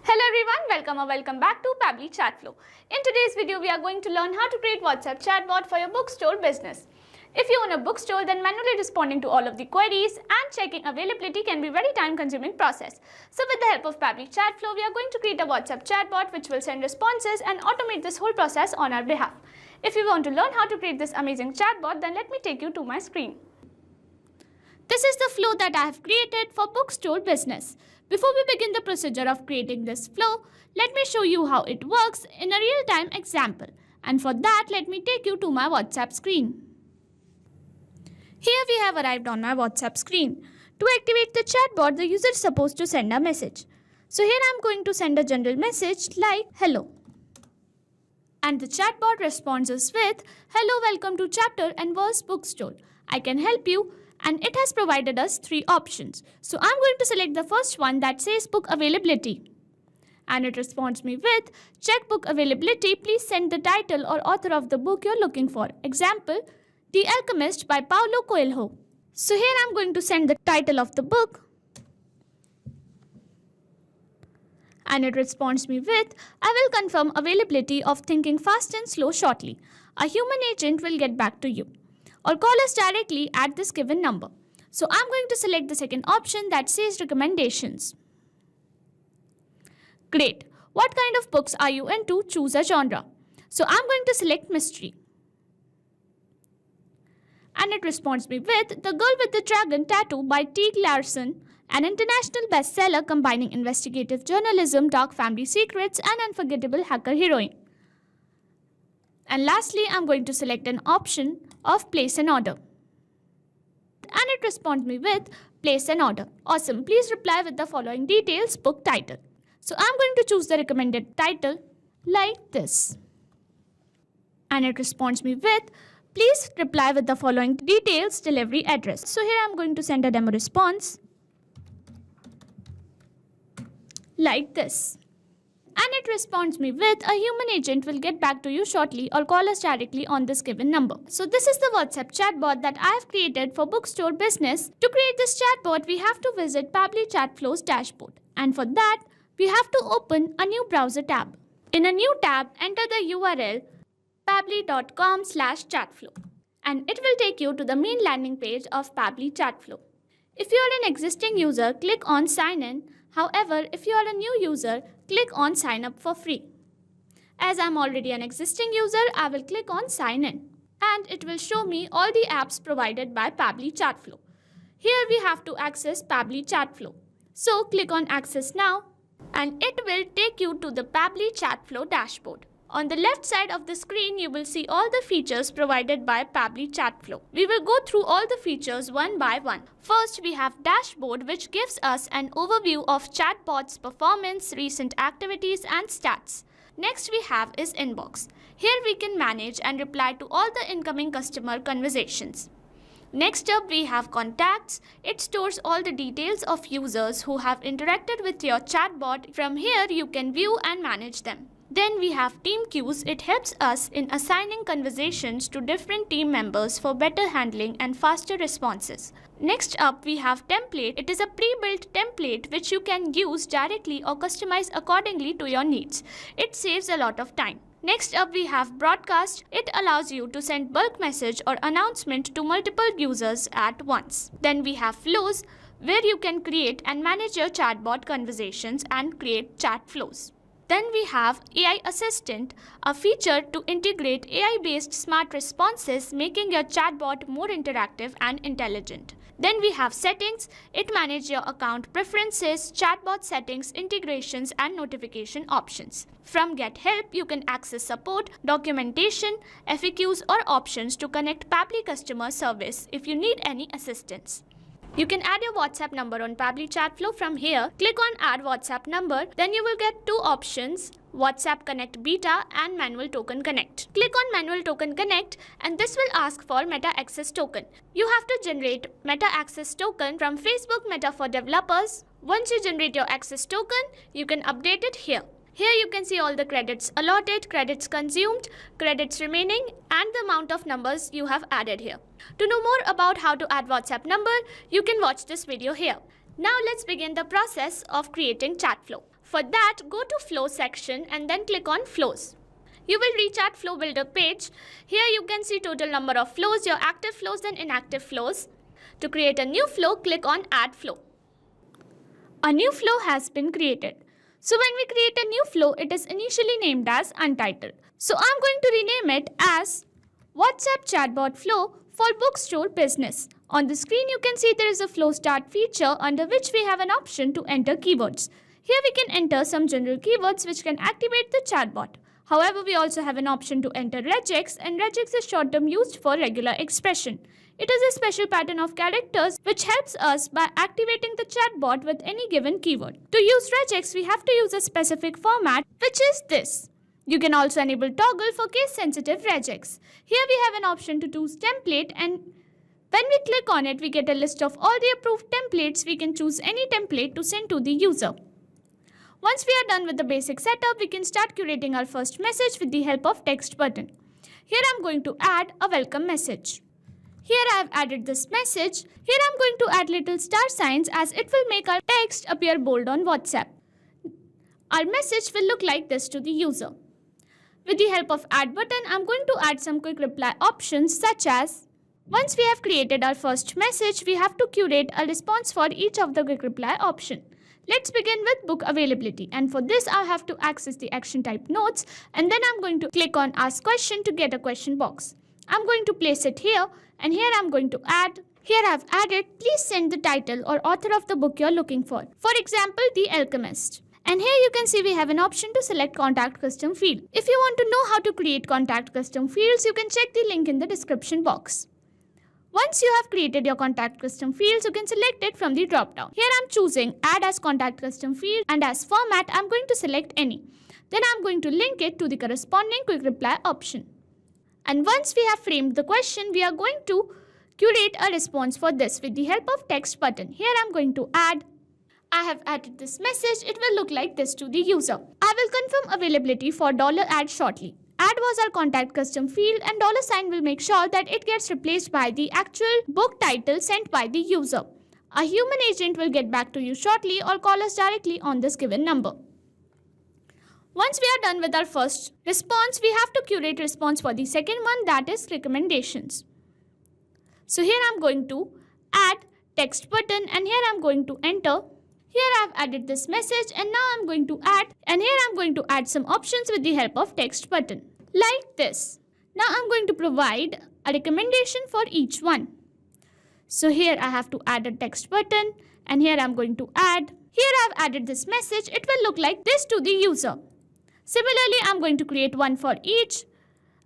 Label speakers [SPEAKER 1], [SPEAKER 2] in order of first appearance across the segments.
[SPEAKER 1] Hello everyone, welcome or welcome back to Pabbly Chatflow. In today's video, we are going to learn how to create WhatsApp chatbot for your bookstore business. If you own a bookstore, then manually responding to all of the queries and checking availability can be a very time-consuming process. So with the help of Pabbly Chatflow, we are going to create a WhatsApp chatbot which will send responses and automate this whole process on our behalf. If you want to learn how to create this amazing chatbot, then let me take you to my screen. This is the flow that I have created for bookstore business. Before we begin the procedure of creating this flow, let me show you how it works in a real-time example. And for that, let me take you to my WhatsApp screen. Here we have arrived on my WhatsApp screen. To activate the chatbot, the user is supposed to send a message. So here I am going to send a general message like hello. And the chatbot responds us with hello, welcome to chapter and verse bookstore. I can help you. And it has provided us 3 options. So I'm going to select the first one that says book availability. And it responds me with check book availability. Please send the title or author of the book you're looking for. Example, The Alchemist by Paulo Coelho. So here I'm going to send the title of the book. And it responds me with I will confirm availability of Thinking Fast and Slow shortly. A human agent will get back to you. Or call us directly at this given number. So I'm going to select the second option that says recommendations. Great. What kind of books are you into? Choose a genre. So I'm going to select mystery. And it responds me with The Girl with the Dragon Tattoo by Teague Larson, an international bestseller combining investigative journalism, dark family secrets, and unforgettable hacker heroine. And lastly, I'm going to select an option of place an order. And it responds me with place an order. Awesome. Please reply with the following details, book title. So I'm going to choose the recommended title like this. And it responds me with please reply with the following details, delivery address. So here I'm going to send a demo response like this. And it responds me with a human agent will get back to you shortly or call us directly on this given number. So this is the WhatsApp chatbot that I have created for bookstore business. To create this chatbot, we have to visit Pabbly Chatflow's dashboard. And for that, we have to open a new browser tab. In a new tab, enter the URL pabbly.com/chatflow. And it will take you to the main landing page of Pabbly Chatflow. If you are an existing user, click on sign in. However, if you are a new user, click on sign up for free. As I'm already an existing user, I will click on sign in. And it will show me all the apps provided by Pabbly Chatflow. Here we have to access Pabbly Chatflow. So click on access now and it will take you to the Pabbly Chatflow dashboard. On the left side of the screen, you will see all the features provided by Pabbly Chatflow. We will go through all the features one by one. First, we have Dashboard, which gives us an overview of chatbot's performance, recent activities, and stats. Next, we have is Inbox. Here we can manage and reply to all the incoming customer conversations. Next up, we have Contacts. It stores all the details of users who have interacted with your chatbot. From here, you can view and manage them. Then we have Team Queues. It helps us in assigning conversations to different team members for better handling and faster responses. Next up, we have Template. It is a pre-built template which you can use directly or customize accordingly to your needs. It saves a lot of time. Next up, we have Broadcast. It allows you to send bulk message or announcement to multiple users at once. Then we have Flows, where you can create and manage your chatbot conversations and create chat flows. Then we have AI Assistant, a feature to integrate AI-based smart responses, making your chatbot more interactive and intelligent. Then we have Settings. It manages your account preferences, chatbot settings, integrations, and notification options. From Get Help, you can access support, documentation, FAQs, or options to connect Pabbly customer service if you need any assistance. You can add your WhatsApp number on Pabbly Chatflow from here. Click on Add WhatsApp Number. Then you will get 2 options, WhatsApp Connect Beta and Manual Token Connect. Click on Manual Token Connect and this will ask for Meta Access Token. You have to generate Meta Access Token from Facebook Meta for Developers. Once you generate your access token, you can update it here. Here you can see all the credits allotted, credits consumed, credits remaining, and the amount of numbers you have added here. To know more about how to add WhatsApp number, you can watch this video here. Now let's begin the process of creating Chatflow. For that, go to Flow section and then click on Flows. You will reach at Flow Builder page. Here you can see total number of flows, your active flows and inactive flows. To create a new flow, click on Add Flow. A new flow has been created. So when we create a new flow, it is initially named as Untitled. So I'm going to rename it as WhatsApp Chatbot Flow for Bookstore Business. On the screen you can see there is a Flow Start feature under which we have an option to enter keywords. Here we can enter some general keywords which can activate the chatbot. However, we also have an option to enter regex, and regex is short term used for regular expression. It is a special pattern of characters which helps us by activating the chatbot with any given keyword. To use regex, we have to use a specific format, which is this. You can also enable toggle for case-sensitive regex. Here we have an option to choose template, and when we click on it, we get a list of all the approved templates. We can choose any template to send to the user. Once we are done with the basic setup, we can start curating our first message with the help of text button. Here I am going to add a welcome message. Here I have added this message. Here I am going to add little star signs as it will make our text appear bold on WhatsApp. Our message will look like this to the user. With the help of add button, I am going to add some quick reply options such as, once we have created our first message, we have to curate a response for each of the quick reply option. Let's begin with book availability, and for this I have to access the action type notes, and then I'm going to click on ask question to get a question box. I'm going to place it here, and here I'm going to add. Here I've added, please send the title or author of the book you're looking for. For example, The Alchemist. And here you can see we have an option to select contact custom field. If you want to know how to create contact custom fields, you can check the link in the description box. Once you have created your contact custom fields, you can select it from the drop down. Here I'm choosing add as contact custom field, and as format I'm going to select any. Then I'm going to link it to the corresponding quick reply option. And once we have framed the question, we are going to curate a response for this with the help of text button. Here I'm going to add. I have added this message. It will look like this to the user. I will confirm availability for $add shortly. Add was our contact custom field, and $sign will make sure that it gets replaced by the actual book title sent by the user. A human agent will get back to you shortly or call us directly on this given number. Once we are done with our first response, we have to curate response for the second one, that is recommendations. So here I'm going to add text button, and here I'm going to enter. Here I've added this message, and now I'm going to add, and here I'm going to add some options with the help of text button like this. Now I'm going to provide a recommendation for each one. So here I have to add a text button, and here I'm going to add. Here I've added this message. It will look like this to the user. Similarly, I'm going to create one for each.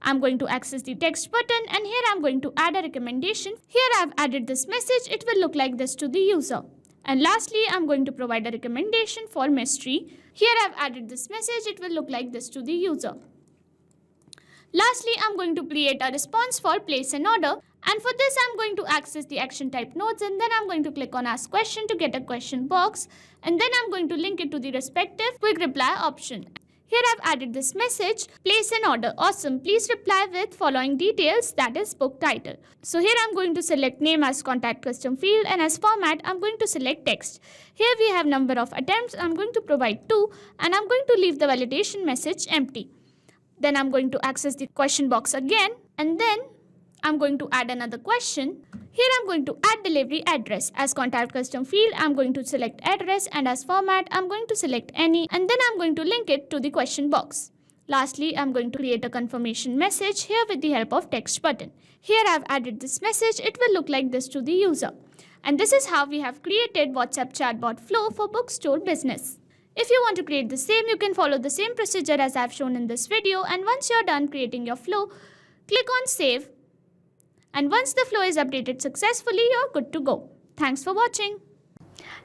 [SPEAKER 1] I'm going to access the text button, and here I'm going to add a recommendation. Here I've added this message. It will look like this to the user. And lastly, I'm going to provide a recommendation for mystery. Here I've added this message. It will look like this to the user. Lastly, I'm going to create a response for place an order. And for this, I'm going to access the action type nodes, and then I'm going to click on ask question to get a question box. And then I'm going to link it to the respective quick reply option. Here I've added this message, place an order. Awesome. Please reply with following details, that is book title. So here I'm going to select name as contact custom field, and as format I'm going to select text. Here we have number of attempts. I'm going to provide 2, and I'm going to leave the validation message empty. Then I'm going to access the question box again, and then I'm going to add another question. Here I'm going to add delivery address. As contact custom field, I'm going to select address, and as format, I'm going to select any, and then I'm going to link it to the question box. Lastly, I'm going to create a confirmation message here with the help of text button. Here I've added this message. It will look like this to the user. And this is how we have created WhatsApp Chatbot Flow for Bookstore Business. If you want to create the same, you can follow the same procedure as I've shown in this video, and once you're done creating your flow, click on save. And once the flow is updated successfully, you're good to go. Thanks for watching.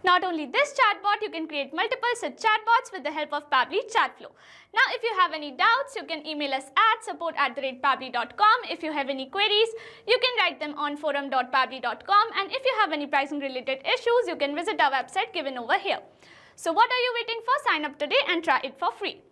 [SPEAKER 1] Not only this chatbot, you can create multiple such chatbots with the help of Pabbly Chatflow. Now, if you have any doubts, you can email us at support@pabbly.com. If you have any queries, you can write them on forum.pabbly.com. And if you have any pricing related issues, you can visit our website given over here. So what are you waiting for? Sign up today and try it for free.